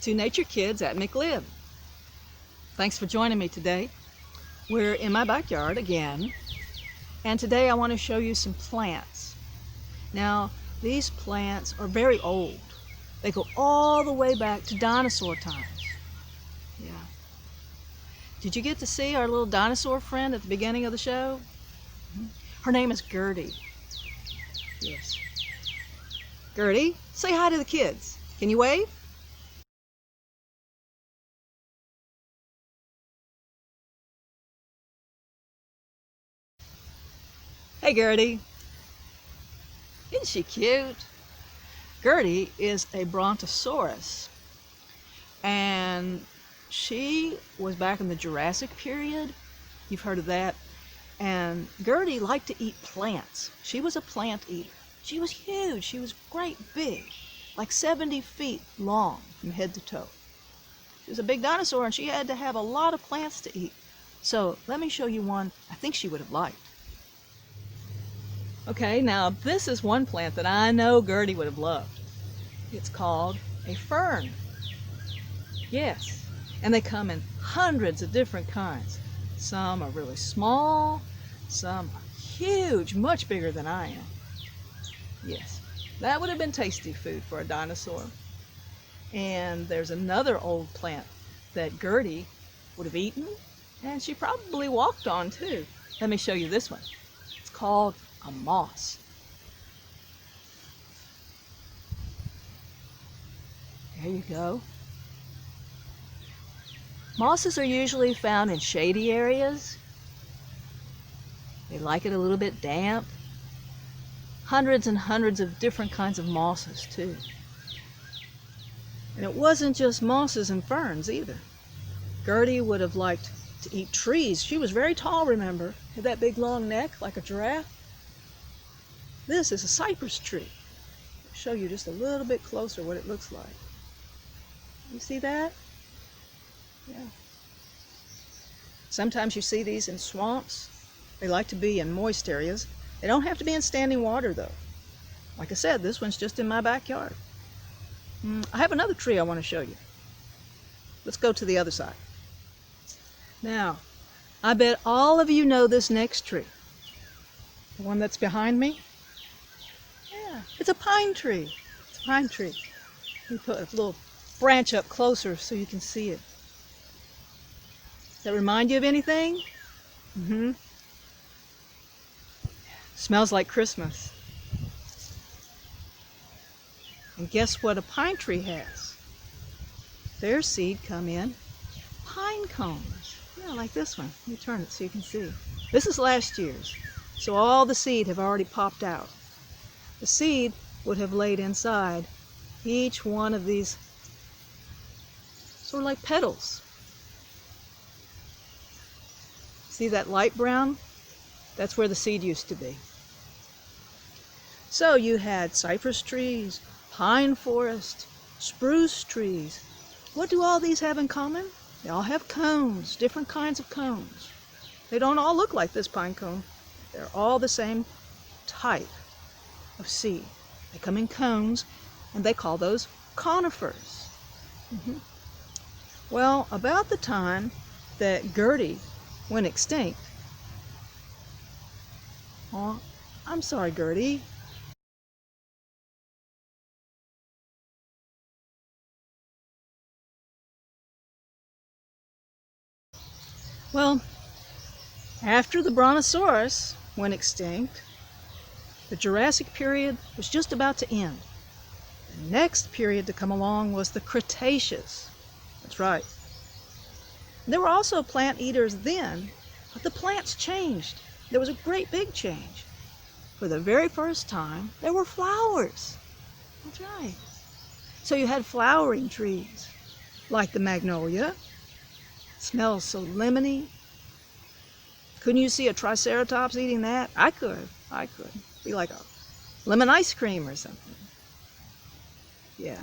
to Nature Kids at McLib. Thanks for joining me today. We're in my backyard again, and today I want to show you some plants. Now, these plants are very old. They go all the way back to dinosaur times. Yeah. Did you get to see our little dinosaur friend at the beginning of the show? Her name is Gertie. Yes. Gertie, say hi to the kids. Can you wave? Hey Gertie. Isn't she cute? Gertie is a Brontosaurus, and she was back in the Jurassic period. You've heard of that. And Gertie liked to eat plants. She was a plant eater. She was huge. She was great big, like 70 feet long from head to toe. She was a big dinosaur, and she had to have a lot of plants to eat. So let me show you one I think she would have liked. Okay, now this is one plant that I know Gertie would have loved. It's called a fern. Yes, and they come in hundreds of different kinds. Some are really small, some are huge, much bigger than I am. Yes, that would have been tasty food for a dinosaur. And there's another old plant that Gertie would have eaten, and she probably walked on too. Let me show you this one. It's called a moss. There you go. Mosses are usually found in shady areas. They like it a little bit damp. Hundreds and hundreds of different kinds of mosses too. And it wasn't just mosses and ferns either. Gertie would have liked to eat trees. She was very tall, remember? Had that big long neck like a giraffe. This is a cypress tree. I'll show you just a little bit closer what it looks like. You see that? Yeah. Sometimes you see these in swamps. They like to be in moist areas. They don't have to be in standing water though. Like I said, this one's just in my backyard. I have another tree I want to show you. Let's go to the other side. Now, I bet all of you know this next tree. The one that's behind me? Yeah, it's a pine tree. It's a pine tree. Let me put a little branch up closer so you can see it. Does that remind you of anything? Smells like Christmas. And guess what a pine tree has? Their seed come in pine cones. Yeah, like this one. Let me turn it so you can see. This is last year's. So all the seed have already popped out. The seed would have laid inside each one of these sort of like petals. See that light brown? That's where the seed used to be. So you had cypress trees, pine forest, spruce trees. What do all these have in common? They all have cones, different kinds of cones. They don't all look like this pine cone. They're all the same type of seed. They come in cones, and they call those conifers. Well, about the time that Gertie went extinct. Oh, I'm sorry, Gertie. Well, after the Brontosaurus went extinct, the Jurassic period was just about to end. The next period to come along was the Cretaceous. That's right. There were also plant eaters then, but the plants changed. There was a great big change. For the very first time, there were flowers. That's right. So you had flowering trees, like the magnolia. It smells so lemony. Couldn't you see a triceratops eating that? I could. Be like a lemon ice cream or something. Yeah.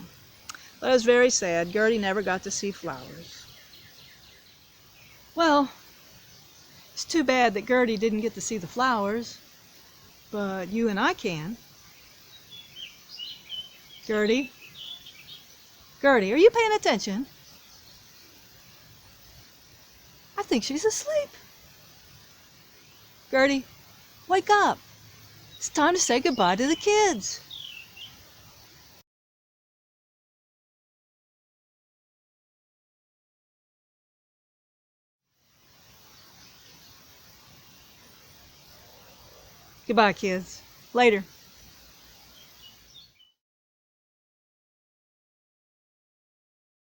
But it was very sad. Gertie never got to see flowers. Well, it's too bad that Gertie didn't get to see the flowers, but you and I can. Gertie? Gertie, are you paying attention? I think she's asleep. Gertie, wake up. It's time to say goodbye to the kids. Goodbye, kids. Later.